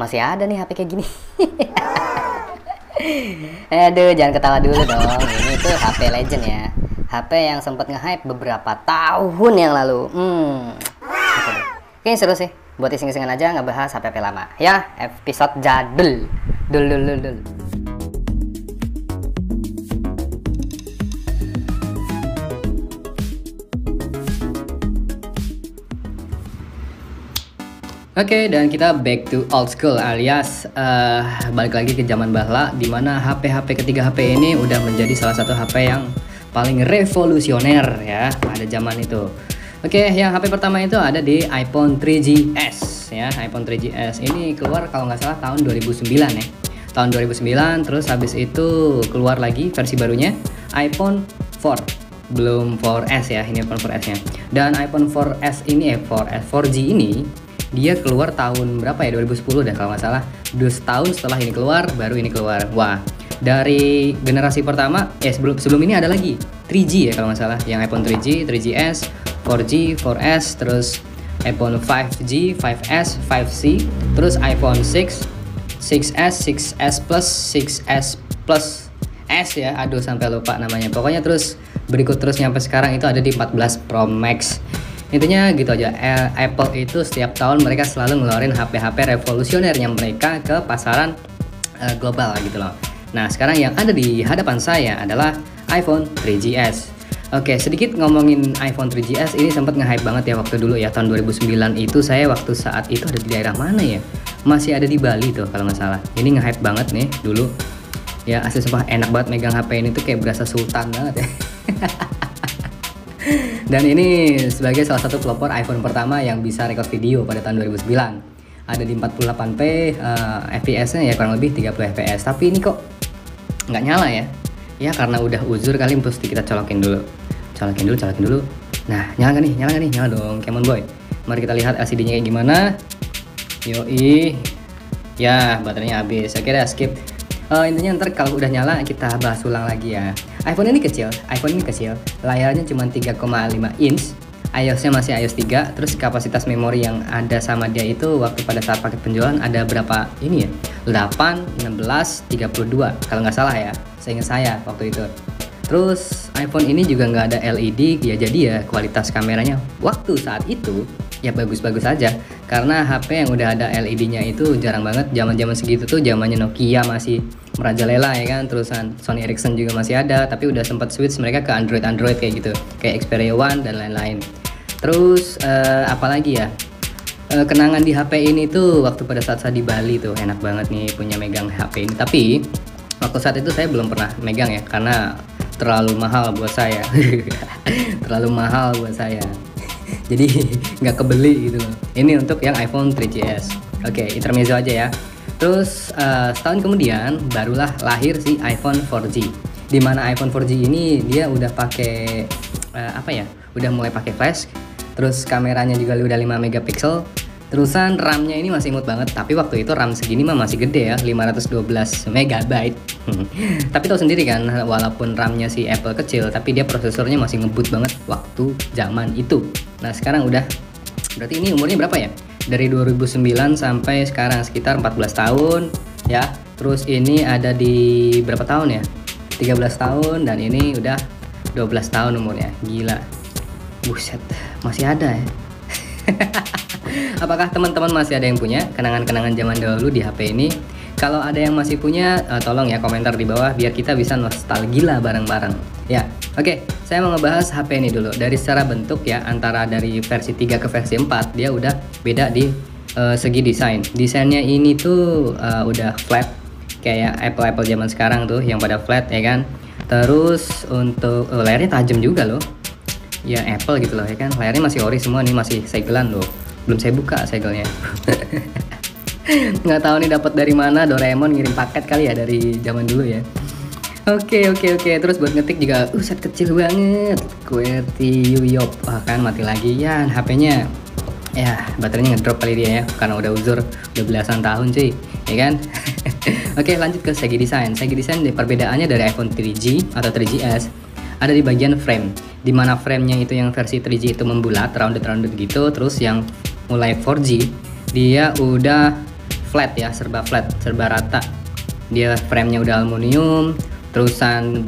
masih ada nih HP kayak gini. Aduh, jangan ketawa dulu dong. Ini tuh HP legend ya. HP yang sempat nge-hype beberapa tahun yang lalu. Kayaknya seru sih. Buat iseng-isengan aja ngebahas HP-HP lama. Ya, episode jadul. Dul. Oke, dan kita back to old school alias balik lagi ke zaman bahla, dimana HP ketiga HP ini udah menjadi salah satu HP yang paling revolusioner ya pada zaman itu. Oke, yang HP pertama itu ada di iPhone 3GS ya. iPhone 3GS ini keluar kalau nggak salah tahun 2009 ya. Tahun 2009, terus habis itu keluar lagi versi barunya iPhone 4. Belum 4S ya, ini iPhone 4S nya. Dan iPhone 4S ini 4G ini dia keluar tahun berapa ya, 2010 deh kalau nggak salah. 2 tahun setelah ini keluar, baru ini keluar. Wah, dari generasi pertama, sebelum ini ada lagi 3G ya kalau nggak salah. Yang iPhone 3G, 3GS, 4G, 4S, terus iPhone 5G, 5S, 5C, terus iPhone 6, 6S, 6S Plus, 6S Plus S ya, aduh sampai lupa namanya. Pokoknya terus berikut terus sampai sekarang itu ada di 14 Pro Max. Intinya gitu aja, Apple itu setiap tahun mereka selalu ngeluarin HP-HP revolusionernya mereka ke pasaran global gitu loh. Nah sekarang yang ada di hadapan saya adalah iPhone 3GS. Oke, sedikit ngomongin iPhone 3GS ini sempat nge-hype banget ya waktu dulu ya, tahun 2009 itu saya waktu saat itu ada di daerah mana ya? Masih ada di Bali tuh kalau nggak salah. Ini nge-hype banget nih dulu. Ya asli sumpah enak banget megang HP ini tuh kayak berasa sultan banget ya. Dan ini sebagai salah satu pelopor iPhone pertama yang bisa record video pada tahun 2009. Ada di 48p, FPS-nya ya kurang lebih 30 fps. Tapi ini kok nggak nyala ya? Ya karena udah uzur kali, mesti kita colokin dulu. Colokin dulu. Nah, nyala nggak nih? Nyala dong, come on boy. Mari kita lihat LCD-nya kayak gimana. Yoi. Ya, baterainya habis. Oke dah, skip. Intinya ntar kalau udah nyala kita bahas ulang lagi ya. iPhone ini kecil, layarnya cuma 3,5 inch, iOS-nya masih iOS 3, terus kapasitas memori yang ada sama dia itu waktu pada saat paket penjualan ada berapa ini ya? 8, 16, 32 kalau nggak salah ya, seingat saya waktu itu. Terus iPhone ini juga nggak ada LED ya, jadi ya kualitas kameranya waktu saat itu ya bagus-bagus aja, karena HP yang udah ada LED-nya itu jarang banget. Zaman segitu tuh zamannya Nokia masih merajalela ya kan, terusan Sony Ericsson juga masih ada, tapi udah sempat switch mereka ke Android kayak gitu, kayak Xperia One dan lain-lain. Terus apalagi ya, kenangan di HP ini tuh waktu pada saat saya di Bali tuh enak banget nih punya megang HP ini. Tapi waktu saat itu saya belum pernah megang ya, karena terlalu mahal buat saya. Jadi nggak kebeli gitu. Ini untuk yang iPhone 3GS. Oke, intermezzo aja ya. Terus setahun kemudian barulah lahir si iPhone 4G. Dimana iPhone 4G ini dia udah pakai udah mulai pakai flash. Terus kameranya juga udah 5 megapiksel. Terusan RAM-nya ini masih imut banget, tapi waktu itu RAM segini mah masih gede ya, 512 MB. Tapi tahu sendiri kan, walaupun RAM-nya si Apple kecil, tapi dia prosesornya masih ngebut banget waktu zaman itu. Nah sekarang udah, berarti ini umurnya berapa ya? Dari 2009 sampai sekarang sekitar 14 tahun ya. Terus ini ada di berapa tahun ya? 13 tahun, dan ini udah 12 tahun umurnya. Gila. Buset, masih ada ya. Apakah teman-teman masih ada yang punya kenangan-kenangan zaman dahulu di HP ini? Kalau ada yang masih punya, tolong ya komentar di bawah biar kita bisa nostalgia bareng-bareng. Ya, oke, saya mau ngebahas HP ini dulu. Dari secara bentuk ya, antara dari versi 3 ke versi 4, dia udah beda di segi desain. Desainnya ini tuh udah flat, kayak Apple zaman sekarang tuh yang pada flat ya kan. Terus untuk layarnya tajam juga loh. Ya Apple gitu loh ya kan, layarnya masih ori semua nih, masih segelan loh, belum saya buka segelnya. Nggak tahu nih dapat dari mana, Doraemon ngirim paket kali ya dari zaman dulu ya. Oke, terus buat ngetik juga set kecil banget, QWERTY Yuyop. Kan mati lagi ya HP-nya, ya baterainya ngedrop kali dia ya, karena udah uzur, udah belasan tahun cuy ya kan. Oke, lanjut ke segi desain. Perbedaannya dari iPhone 3G atau 3GS ada di bagian frame, dimana framenya itu yang versi 3G itu membulat, rounded gitu. Terus yang mulai 4G dia udah flat ya, serba flat, serba rata. Dia framenya udah aluminium, terusan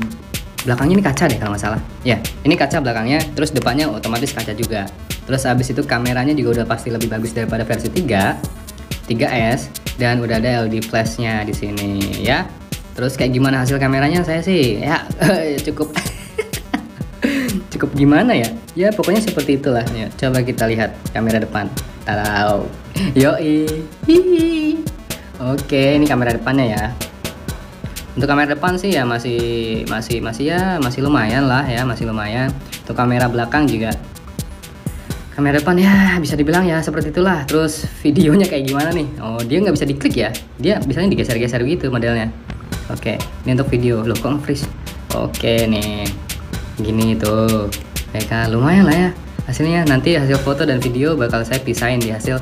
belakangnya ini kaca deh kalau nggak salah. Ya, ini kaca belakangnya, terus depannya otomatis kaca juga. Terus habis itu kameranya juga udah pasti lebih bagus daripada versi 3S, dan udah ada LED flashnya di sini ya. Terus kayak gimana hasil kameranya, saya sih ya cukup cukup gimana ya? Ya pokoknya seperti itulah. Ya, coba kita lihat kamera depan. Talau. Yoi. Hihi. Oke, ini kamera depannya ya. Untuk kamera depan sih ya masih lumayan lah ya, masih lumayan. Untuk kamera belakang juga, kamera depan ya bisa dibilang ya seperti itulah. Terus videonya kayak gimana nih? Oh, dia nggak bisa diklik ya, dia bisanya digeser-geser gitu modelnya. Oke, ini untuk video. Loh kok nge-freeze? Oke nih, gini tuh ya kan, lumayan lah ya hasilnya. Nanti hasil foto dan video bakal saya pisahin di hasil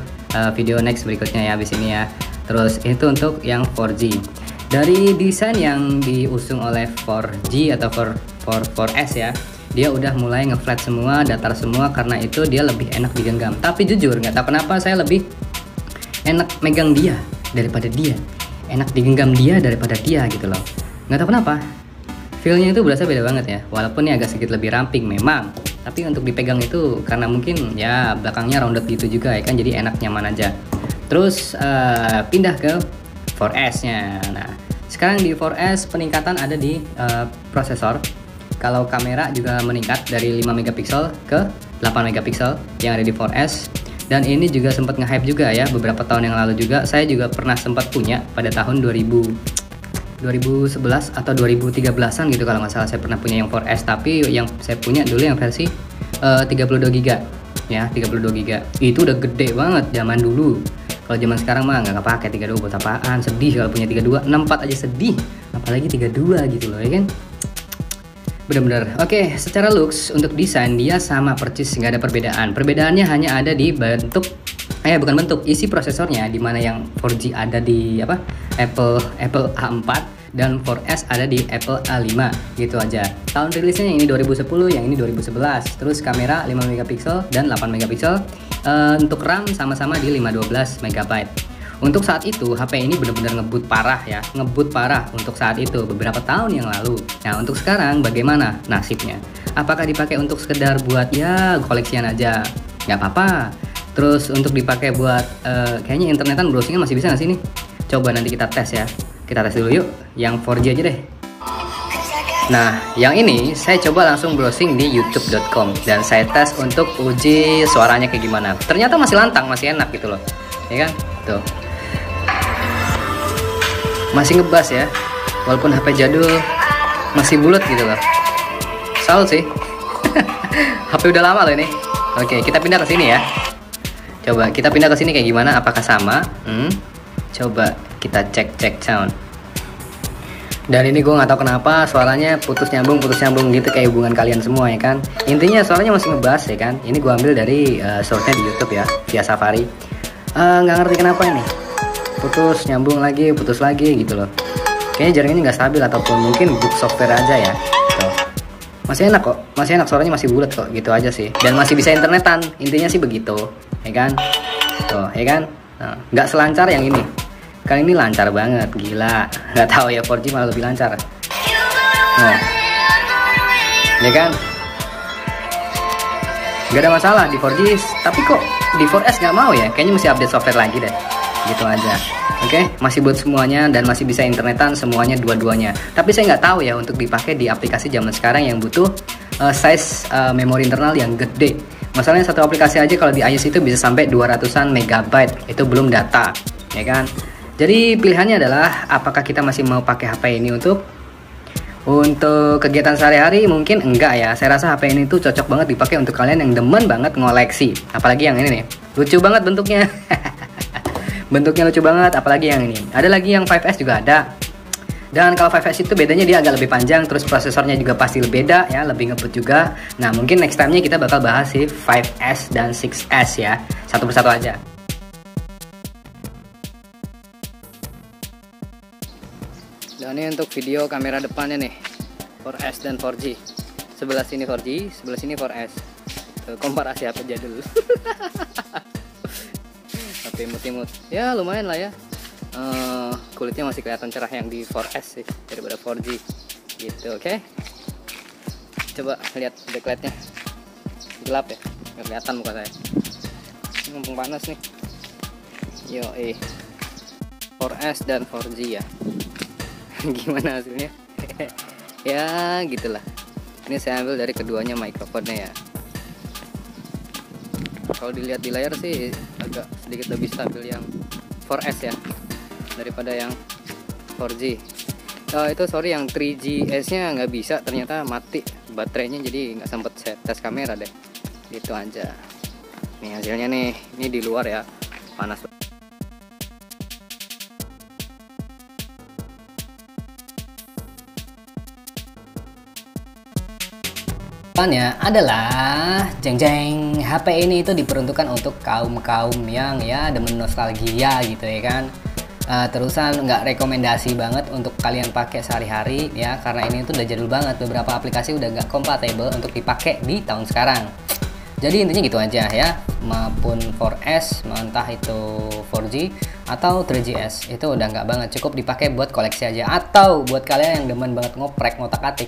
video next berikutnya ya abis ini ya. Terus itu untuk yang 4G. Dari desain yang diusung oleh 4G atau 4S ya, dia udah mulai ngeflat semua, datar semua, karena itu dia lebih enak digenggam. Tapi jujur nggak tahu kenapa saya lebih enak megang dia daripada dia, enak digenggam dia daripada dia gitu loh. Nggak tahu kenapa, feelnya itu berasa beda banget ya. Walaupun ini agak sedikit lebih ramping memang, tapi untuk dipegang itu karena mungkin ya belakangnya rounded gitu juga ya kan, jadi enak nyaman aja. Terus pindah ke 4S-nya. Nah, sekarang di 4S peningkatan ada di prosesor. Kalau kamera juga meningkat dari 5 megapiksel ke 8 megapiksel yang ada di 4S. Dan ini juga sempat nge-hype juga ya beberapa tahun yang lalu juga. Saya juga pernah sempat punya pada tahun 2011 atau 2013an gitu kalau nggak salah, saya pernah punya yang 4S. Tapi yang saya punya dulu yang versi 32GB ya, 32GB. Itu udah gede banget zaman dulu. Kalau zaman sekarang mah nggak kepake 32 buat apaan, sedih kalau punya 32, 64 aja sedih, apalagi 32 gitu loh ya kan. Bener-bener. Oke, secara looks untuk desain dia sama persis, nggak ada perbedaan. Perbedaannya hanya ada di bentuk, bukan bentuk, isi prosesornya, dimana yang 4G ada di Apple A4 dan 4S ada di Apple A5 gitu aja. Tahun rilisnya yang ini 2010, yang ini 2011. Terus kamera 5 megapiksel dan 8 megapiksel. Untuk RAM sama-sama di 512 MB. Untuk saat itu HP ini benar-benar ngebut parah ya, ngebut parah untuk saat itu beberapa tahun yang lalu. Nah, untuk sekarang bagaimana nasibnya? Apakah dipakai untuk sekedar buat ya koleksian aja? Nggak apa-apa. Terus untuk dipakai buat kayaknya internetan browsingnya masih bisa nggak sih nih? Coba nanti kita tes ya. Kita tes dulu yuk, yang 4G aja deh. Nah, yang ini saya coba langsung browsing di youtube.com dan saya tes untuk uji suaranya kayak gimana. Ternyata masih lantang, masih enak gitu loh. Ya kan? Tuh. Masih ngebas ya. Walaupun HP jadul masih bulat gitu loh. Salut sih. HP udah lama loh ini. Oke, kita pindah ke sini ya. Coba kita pindah ke sini kayak gimana? Apakah sama? Coba kita cek sound. Dan ini gue nggak tahu kenapa suaranya putus nyambung gitu kayak hubungan kalian semua ya kan. Intinya suaranya masih ngebas ya kan. Ini gue ambil dari source-nya di YouTube ya, via Safari. Nggak ngerti kenapa ini putus nyambung lagi, putus lagi gitu loh. Kayaknya jaringan ini nggak stabil ataupun mungkin bug software aja ya. Tuh. Masih enak kok, masih enak, suaranya masih bulat kok, gitu aja sih. Dan masih bisa internetan, intinya sih begitu, ya kan? Tuh, ya kan? Nah, nggak selancar yang ini. Kali ini lancar banget, gila. Nggak tahu ya 4G malah lebih lancar. Nah, ya kan? Nggak ada masalah di 4G, tapi kok di 4S nggak mau ya? Kayaknya mesti update software lagi deh. Gitu aja. Oke, masih buat semuanya dan masih bisa internetan semuanya dua-duanya. Tapi saya nggak tahu ya untuk dipakai di aplikasi zaman sekarang yang butuh size memori internal yang gede. Masalahnya satu aplikasi aja kalau di iOS itu bisa sampai 200-an megabyte. Itu belum data, ya kan? Jadi pilihannya adalah apakah kita masih mau pakai HP ini untuk kegiatan sehari-hari? Mungkin enggak ya. Saya rasa HP ini tuh cocok banget dipakai untuk kalian yang demen banget ngoleksi. Apalagi yang ini nih. Lucu banget bentuknya. Bentuknya lucu banget, apalagi yang ini. Ada lagi yang 5S juga ada. Dan kalau 5S itu bedanya dia agak lebih panjang, terus prosesornya juga pasti beda ya, lebih ngebut juga. Nah, mungkin next time-nya kita bakal bahas sih 5S dan 6S ya. Satu persatu aja. Dan ini untuk video kamera depannya nih, 4S dan 4G. Sebelah sini 4G, sebelah sini 4S. Tuh, komparasi HP jadul. HP imut-imut. Ya lumayan lah ya. kulitnya masih kelihatan cerah yang di 4S sih daripada 4G gitu. Oke. Coba lihat backlightnya, gelap ya, nggak kelihatan muka saya. Mumpung panas nih. Yo 4S dan 4G ya. Gimana hasilnya? Ya gitulah. Ini saya ambil dari keduanya mikrofonnya ya. Kalau dilihat di layar sih agak sedikit lebih stabil yang 4S ya daripada yang 4G. Itu sorry, yang 3GS nya nggak bisa, ternyata mati baterainya, jadi nggak sempet saya tes kamera deh. Gitu aja. Nih hasilnya nih, ini di luar ya, panas. Adalah jeng-jeng, HP ini itu diperuntukkan untuk kaum-kaum yang ya demen nostalgia gitu ya kan. Terusan nggak rekomendasi banget untuk kalian pakai sehari-hari ya, karena ini tuh udah jadul banget, beberapa aplikasi udah nggak kompatibel untuk dipakai di tahun sekarang. Jadi intinya gitu aja ya, maupun 4S, entah itu 4G atau 3GS, itu udah nggak banget, cukup dipakai buat koleksi aja, atau buat kalian yang demen banget ngoprek ngotak-atik,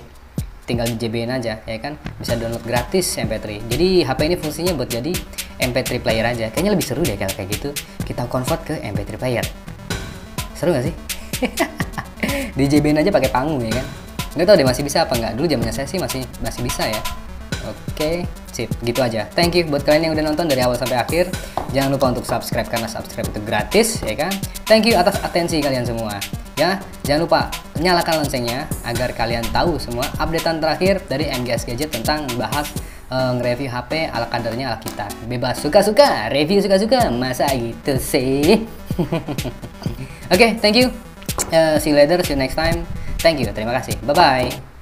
tinggal di JB-in aja ya kan, bisa download gratis MP3. Jadi HP ini fungsinya buat jadi MP3 player aja. Kayaknya lebih seru deh kalau kayak gitu, kita convert ke MP3 player. Seru gak sih? Di JB-in aja pakai panggung ya kan. Nggak tahu deh masih bisa apa nggak. Dulu zamannya saya sih masih bisa ya. Oke, sip, gitu aja. Thank you buat kalian yang udah nonton dari awal sampai akhir. Jangan lupa untuk subscribe karena subscribe itu gratis ya kan. Thank you atas atensi kalian semua. Ya, jangan lupa nyalakan loncengnya agar kalian tahu semua updatean terakhir dari MGS Gadget tentang bahas nge-review HP ala kadarnya ala kita. Bebas suka-suka, review suka-suka, masa gitu sih. Oke, thank you. See you later, see you next time. Thank you, terima kasih. Bye-bye.